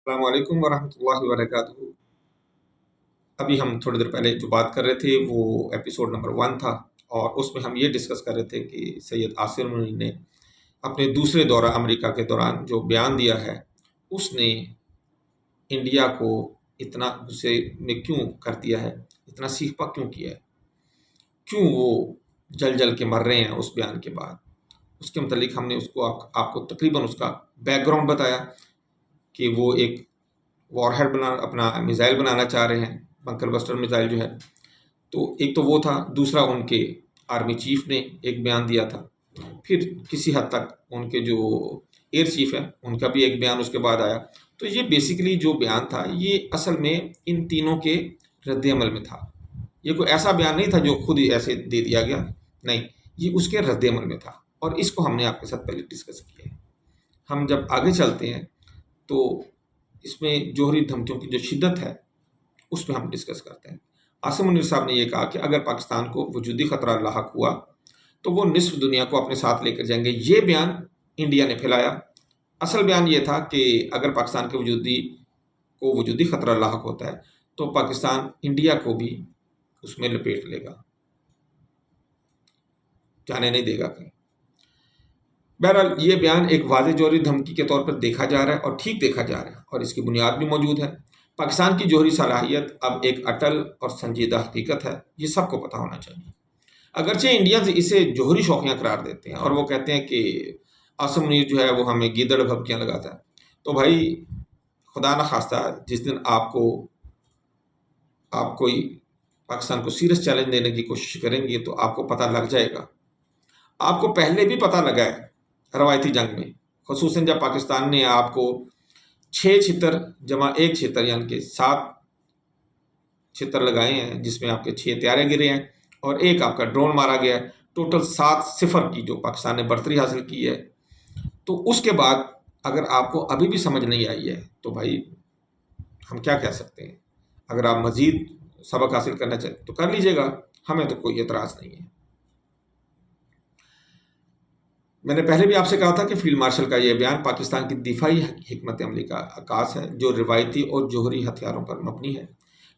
السلام علیکم ورحمۃ اللہ وبرکاتہ۔ ابھی ہم تھوڑی دیر پہلے جو بات کر رہے تھے وہ ایپیسوڈ نمبر 1 تھا، اور اس میں ہم یہ ڈسکس کر رہے تھے کہ سید عاصم منیر نے اپنے دوسرے دورہ امریکہ کے دوران جو بیان دیا ہے، اس نے انڈیا کو اتنا غصے میں کیوں کر دیا ہے، اتنا سیخ پا کیوں کیا ہے، کیوں وہ جل جل کے مر رہے ہیں اس بیان کے بعد۔ اس کے متعلق ہم نے اس کو آپ کو تقریباً اس کا بیک گراؤنڈ بتایا کہ وہ ایک وار ہیڈ اپنا میزائل بنانا چاہ رہے ہیں، بنکر بسٹر میزائل جو ہے۔ تو ایک تو وہ تھا، دوسرا ان کے آرمی چیف نے ایک بیان دیا تھا، پھر کسی حد تک ان کے جو ایئر چیف ہے ان کا بھی ایک بیان اس کے بعد آیا۔ تو یہ بیسیکلی جو بیان تھا یہ اصل میں ان تینوں کے رد عمل میں تھا۔ یہ کوئی ایسا بیان نہیں تھا جو خود ہی ایسے دے دیا گیا، نہیں، یہ اس کے رد عمل میں تھا، اور اس کو ہم نے آپ کے ساتھ پہلے ڈسکس کیا ہے۔ ہم جب آگے چلتے ہیں تو اس میں جوہری دھمکیوں کی جو شدت ہے اس پہ ہم ڈسکس کرتے ہیں۔ عاصم منیر صاحب نے یہ کہا کہ اگر پاکستان کو وجودی خطرہ لاحق ہوا تو وہ نصف دنیا کو اپنے ساتھ لے کر جائیں گے۔ یہ بیان انڈیا نے پھیلایا۔ اصل بیان یہ تھا کہ اگر پاکستان کے وجودی خطرہ لاحق ہوتا ہے تو پاکستان انڈیا کو بھی اس میں لپیٹ لے گا، جانے نہیں دے گا کہیں۔ بہرحال یہ بیان ایک واضح جوہری دھمکی کے طور پر دیکھا جا رہا ہے، اور ٹھیک دیکھا جا رہا ہے، اور اس کی بنیاد بھی موجود ہے۔ پاکستان کی جوہری صلاحیت اب ایک اٹل اور سنجیدہ حقیقت ہے، یہ سب کو پتہ ہونا چاہیے۔ اگرچہ انڈینز اسے جوہری شوقیاں قرار دیتے ہیں اور وہ کہتے ہیں کہ عاصم منیر جو ہے وہ ہمیں گیدڑ بھبکیاں لگاتا ہے، تو بھائی خدا نہ خواستہ جس دن آپ کوئی پاکستان کو سیریس چیلنج دینے کی کوشش کریں گے تو آپ کو پتہ لگ جائے گا۔ آپ کو پہلے بھی پتہ لگا ہے روایتی جنگ میں، خصوصاً جب پاکستان نے آپ کو 6 چھتر جمع 1 چھتر یعنی کہ 7 چھتر لگائے ہیں، جس میں آپ کے 6 طیارے گرے ہیں اور 1 آپ کا ڈرون مارا گیا ہے، ٹوٹل 7-0 کی جو پاکستان نے برتری حاصل کی ہے۔ تو اس کے بعد اگر آپ کو ابھی بھی سمجھ نہیں آئی ہے تو بھائی ہم کیا کہہ سکتے ہیں۔ اگر آپ مزید سبق حاصل کرنا چاہتے تو کر لیجئے گا، ہمیں تو کوئی اعتراض نہیں ہے۔ میں نے پہلے بھی آپ سے کہا تھا کہ فیلڈ مارشل کا یہ بیان پاکستان کی دفاعی حکمت عملی کا عکاس ہے، جو روایتی اور جوہری ہتھیاروں پر مبنی ہے،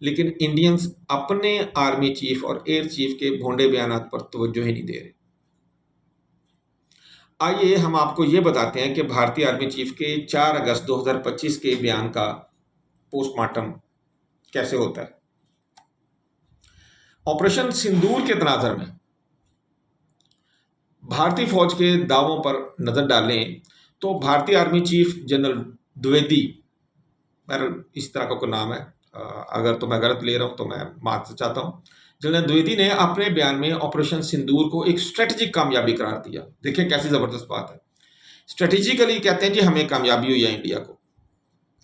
لیکن انڈینز اپنے آرمی چیف اور ایئر چیف کے بھونڈے بیانات پر توجہ ہی نہیں دے رہے۔ آئیے ہم آپ کو یہ بتاتے ہیں کہ بھارتی آرمی چیف کے 4 اگست 2025 کے بیان کا پوسٹ مارٹم کیسے ہوتا ہے۔ آپریشن سندور کے تناظر میں بھارتی فوج کے دعووں پر نظر ڈالیں تو بھارتی آرمی چیف جنرل دویدی، اس طرح کا کوئی نام ہے، اگر تو میں غلط لے رہا ہوں تو میں معذرت چاہتا ہوں، جنرل دویدی نے اپنے بیان میں آپریشن سندور کو ایک اسٹریٹجک کامیابی قرار دیا۔ دیکھیں کیسی زبردست بات ہے، اسٹریٹجیکلی کہتے ہیں جی ہمیں کامیابی ہوئی ہے انڈیا کو۔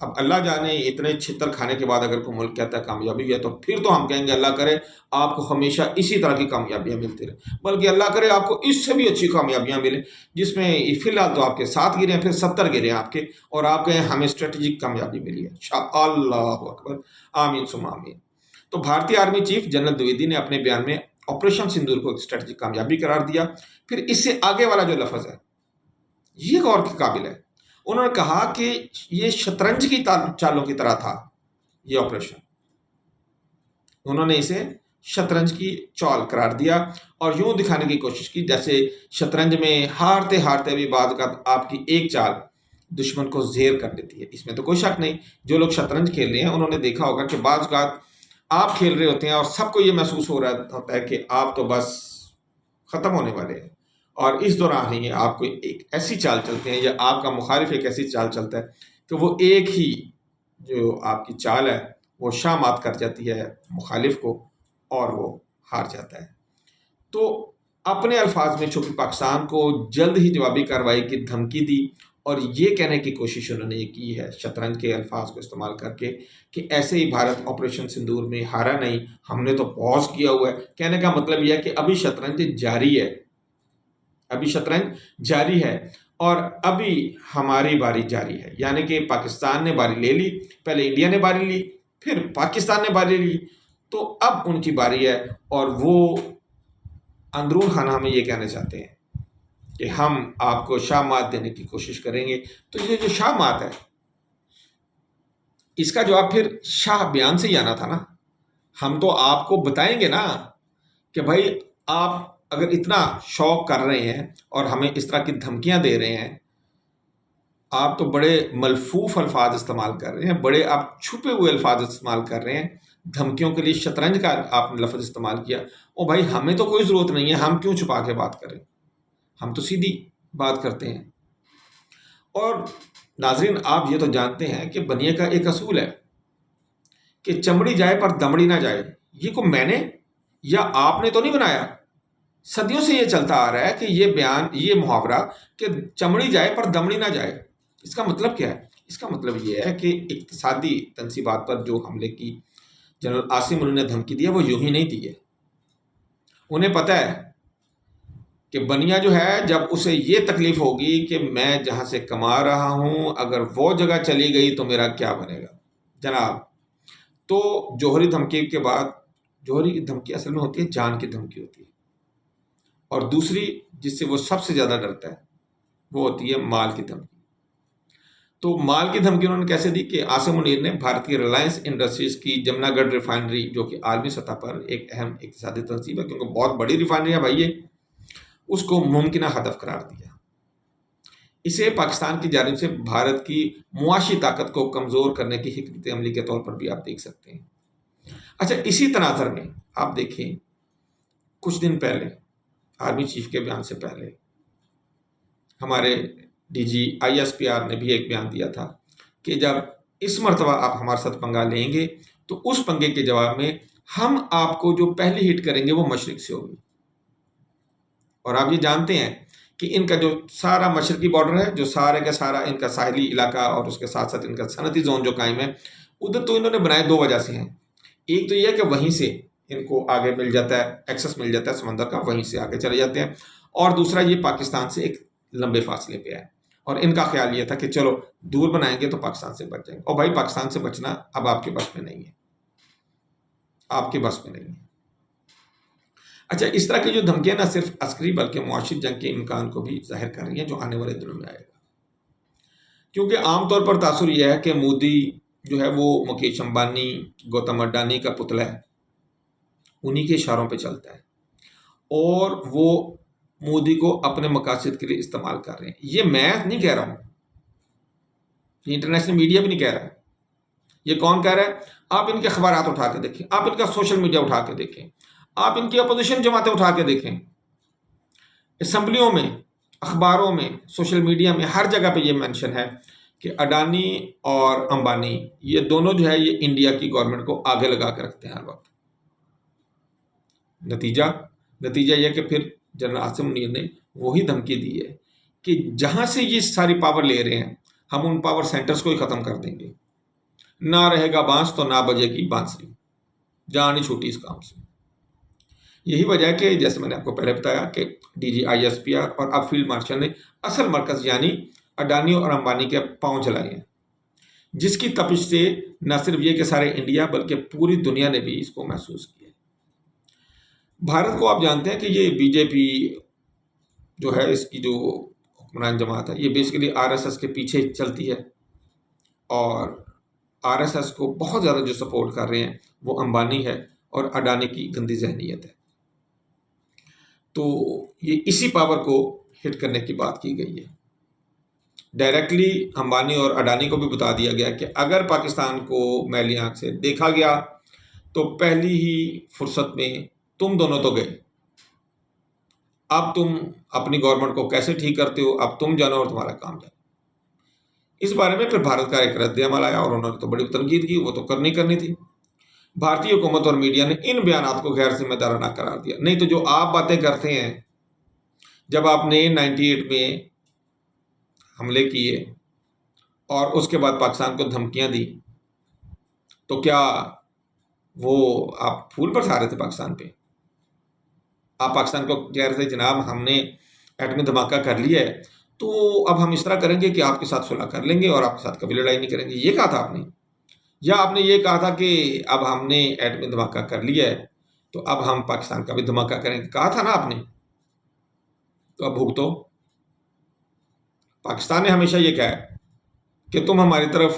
اب اللہ جانے اتنے چھتر کھانے کے بعد اگر کوئی ملک کہتا ہے کامیابی ہوئی ہے تو پھر تو ہم کہیں گے اللہ کرے آپ کو ہمیشہ اسی طرح کی کامیابیاں ملتی رہے، بلکہ اللہ کرے آپ کو اس سے بھی اچھی کامیابیاں ملیں، جس میں فی الحال تو آپ کے 7 گرے ہیں، پھر 70 گرے ہیں آپ کے، اور آپ کہیں ہمیں اسٹریٹجک کامیابی ملی ہے۔ شاء اللہ اکبر، آمین ثم آمین۔ تو بھارتی آرمی چیف جنرل دویدی نے اپنے بیان میں آپریشن سندور کو ایک اسٹریٹجک کامیابی قرار دیا۔ پھر اس سے آگے والا جو لفظ ہے یہ غور کے قابل ہے، انہوں نے کہا کہ یہ شطرنج کی چالوں کی طرح تھا یہ آپریشن۔ انہوں نے اسے شطرنج کی چال قرار دیا اور یوں دکھانے کی کوشش کی جیسے شطرنج میں ہارتے ہارتے بھی بعض اوقات آپ کی ایک چال دشمن کو زیر کر دیتی ہے۔ اس میں تو کوئی شک نہیں، جو لوگ شطرنج کھیل رہے ہیں انہوں نے دیکھا ہوگا کہ بعض اوقات آپ کھیل رہے ہوتے ہیں اور سب کو یہ محسوس ہو رہا ہوتا ہے کہ آپ تو بس ختم ہونے والے ہیں، اور اس دوران ہی آپ کو ایک ایسی چال چلتے ہیں یا آپ کا مخالف ایک ایسی چال چلتا ہے کہ وہ ایک ہی جو آپ کی چال ہے وہ شاہ مات کر جاتی ہے مخالف کو اور وہ ہار جاتا ہے۔ تو اپنے الفاظ میں چونکہ پاکستان کو جلد ہی جوابی کارروائی کی دھمکی دی، اور یہ کہنے کی کوشش انہوں نے یہ کی ہے شطرنج کے الفاظ کو استعمال کر کے کہ ایسے ہی بھارت آپریشن سندور میں ہارا نہیں، ہم نے تو پوز کیا ہوا ہے۔ کہنے کا مطلب یہ ہے کہ ابھی شطرنج جاری ہے، ابھی شطرنج جاری ہے، اور ابھی ہماری باری جاری ہے، یعنی کہ پاکستان نے باری لے لی، پہلے انڈیا نے باری لی، پھر پاکستان نے باری لی، تو اب ان کی باری ہے، اور وہ اندرون خانہ ہمیں یہ کہنا چاہتے ہیں کہ ہم آپ کو شاہ مات دینے کی کوشش کریں گے۔ تو یہ جو شاہ مات ہے اس کا جواب پھر شاہ بیان سے ہی آنا تھا نا. ہم تو آپ کو بتائیں گے نا کہ بھائی آپ اگر اتنا شوق کر رہے ہیں اور ہمیں اس طرح کی دھمکیاں دے رہے ہیں، آپ تو بڑے ملفوف الفاظ استعمال کر رہے ہیں، بڑے آپ چھپے ہوئے الفاظ استعمال کر رہے ہیں، دھمکیوں کے لیے شطرنج کا آپ نے لفظ استعمال کیا. او بھائی ہمیں تو کوئی ضرورت نہیں ہے، ہم کیوں چھپا کے بات کریں، ہم تو سیدھی بات کرتے ہیں. اور ناظرین آپ یہ تو جانتے ہیں کہ بنیے کا ایک اصول ہے کہ چمڑی جائے پر دمڑی نہ جائے. یہ کو میں نے یا آپ نے تو نہیں بنایا، صدیوں سے یہ چلتا آ رہا ہے کہ یہ بیان، یہ محاورہ کہ چمڑی جائے پر دمڑی نہ جائے. اس کا مطلب کیا ہے؟ اس کا مطلب یہ ہے کہ اقتصادی تنصیبات پر جو حملے کی جنرل عاصم منیر نے دھمکی دی ہے وہ یوں ہی نہیں دی ہے. انہیں پتہ ہے کہ بنیا جو ہے جب اسے یہ تکلیف ہوگی کہ میں جہاں سے کما رہا ہوں اگر وہ جگہ چلی گئی تو میرا کیا بنے گا جناب. تو جوہری دھمکی کے بعد، جوہری دھمکی اصل میں ہوتی ہے جان کی دھمکی ہوتی ہے، اور دوسری جس سے وہ سب سے زیادہ ڈرتا ہے وہ ہوتی ہے مال کی دھمکی. تو مال کی دھمکی انہوں نے کیسے دی کہ عاصم منیر نے بھارتی ریلائنس انڈسٹریز کی جمنا گڑھ ریفائنری، جو کہ عالمی سطح پر ایک اہم اقتصادی تنصیب ہے کیونکہ بہت بڑی ریفائنری ہے بھائی، اس کو ممکنہ ہدف قرار دیا. اسے پاکستان کی جانب سے بھارت کی معاشی طاقت کو کمزور کرنے کی حکمت عملی کے طور پر بھی آپ دیکھ سکتے ہیں. اچھا اسی تناظر میں آپ دیکھیں کچھ دن پہلے آرمی چیف کے بیان سے پہلے ہمارے D G I S P R نے بھی ایک بیان دیا تھا کہ جب اس مرتبہ آپ ہمارے ساتھ پنگا لیں گے تو اس پنگے کے جواب میں ہم آپ کو جو پہلی ہٹ کریں گے وہ مشرق سے ہوگی. اور آپ یہ جانتے ہیں کہ ان کا جو سارا مشرقی بارڈر ہے، جو سارے کا سارا ان کا ساحلی علاقہ اور اس کے ساتھ ساتھ ان کا صنعتی زون جو قائم ہے، ادھر تو انہوں نے بنائے دو وجہ سے ہیں. ایک تو یہ ہے کہ وہیں سے ان کو آگے مل جاتا ہے، ایکسس مل جاتا ہے سمندر کا، وہیں سے آگے چلے جاتے ہیں. اور دوسرا یہ پاکستان سے ایک لمبے فاصلے پہ ہے، اور ان کا خیال یہ تھا کہ چلو دور بنائیں گے تو پاکستان سے بچ جائیں گے. اور بھائی پاکستان سے بچنا اب آپ کے بس میں نہیں ہے، آپ کے بس میں نہیں ہے. اچھا اس طرح کی جو دھمکیاں نہ صرف عسکری بلکہ معاشی جنگ کے امکان کو بھی ظاہر کر رہی ہیں جو آنے والے دنوں میں آئے گا. کیونکہ عام طور پر تاثر یہ ہے کہ مودی جو ہے وہ مکیش امبانی، گوتم اڈانی کا پتلا ہے، انہی کے اشاروں پہ چلتا ہے، اور وہ مودی کو اپنے مقاصد کے لیے استعمال کر رہے ہیں. یہ میں نہیں کہہ رہا ہوں، یہ انٹرنیشنل میڈیا بھی نہیں کہہ رہا ہے. یہ کون کہہ رہا ہے؟ آپ ان کے اخبارات اٹھا کے دیکھیں، آپ ان کا سوشل میڈیا اٹھا کے دیکھیں، آپ ان کی اپوزیشن جماعتیں اٹھا کے دیکھیں، اسمبلیوں میں، اخباروں میں، سوشل میڈیا میں، ہر جگہ پہ یہ مینشن ہے کہ اڈانی اور امبانی یہ دونوں جو ہے یہ انڈیا کی گورنمنٹ کو آگے لگا کے رکھتے ہیں ہر وقت. نتیجہ یہ کہ پھر جنرل عاصم منیر نے وہی دھمکی دی ہے کہ جہاں سے یہ ساری پاور لے رہے ہیں ہم ان پاور سینٹرز کو ہی ختم کر دیں گے. نہ رہے گا بانس تو نہ بجے گی بانسری، جان ہی چھوٹی اس کام سے. یہی وجہ ہے کہ جیسے میں نے آپ کو پہلے بتایا کہ D G I S P R اور اب فیلڈ مارشل نے اصل مرکز یعنی اڈانی اور امبانی کے پاؤں چلائے ہیں، جس کی تپش سے نہ صرف یہ کہ سارے انڈیا بلکہ پوری دنیا نے بھی اس کو محسوس کیا. بھارت کو آپ جانتے ہیں کہ یہ بی جے پی جو ہے اس کی جو حکمران جماعت ہے یہ بیسیکلی آر ایس ایس کے پیچھے چلتی ہے، اور آر ایس ایس کو بہت زیادہ جو سپورٹ کر رہے ہیں وہ امبانی ہے اور اڈانی کی گندی ذہنیت ہے. تو یہ اسی پاور کو ہٹ کرنے کی بات کی گئی ہے. ڈائریکٹلی امبانی اور اڈانی کو بھی بتا دیا گیا کہ اگر پاکستان کو میلی آنکھ سے دیکھا گیا تو پہلی ہی فرصت میں تم دونوں تو گئے، اب تم اپنی گورنمنٹ کو کیسے ٹھیک کرتے ہو اب تم جانو اور تمہارا کام جانو. اس بارے میں پھر بھارت کا ایک رد عمل آیا اور انہوں نے تو بڑی تنقید کی، وہ تو کرنی تھی. بھارتی حکومت اور میڈیا نے ان بیانات کو غیر ذمہ دارانہ قرار دیا. نہیں تو جو آپ باتیں کرتے ہیں، جب آپ نے 98 میں حملے کیے اور اس کے بعد پاکستان کو دھمکیاں دی، تو کیا وہ آپ پھول برسا رہے تھے پاکستان پہ؟ آپ پاکستان کو کہہ رہے تھے جناب ہم نے ایٹمی دھماکہ کر لیا ہے تو اب ہم اس طرح کریں گے کہ آپ کے ساتھ صلح کر لیں گے اور آپ کے ساتھ کبھی لڑائی نہیں کریں گے. یہ کہا تھا آپ نے؟ یا آپ نے یہ کہا تھا کہ اب ہم نے ایٹمی دھماکہ کر لیا ہے تو اب ہم پاکستان کا بھی دھماکہ کریں گے؟ کہا تھا نا آپ نے. تو اب بھگتو. پاکستان نے ہمیشہ یہ کہا ہے کہ تم ہماری طرف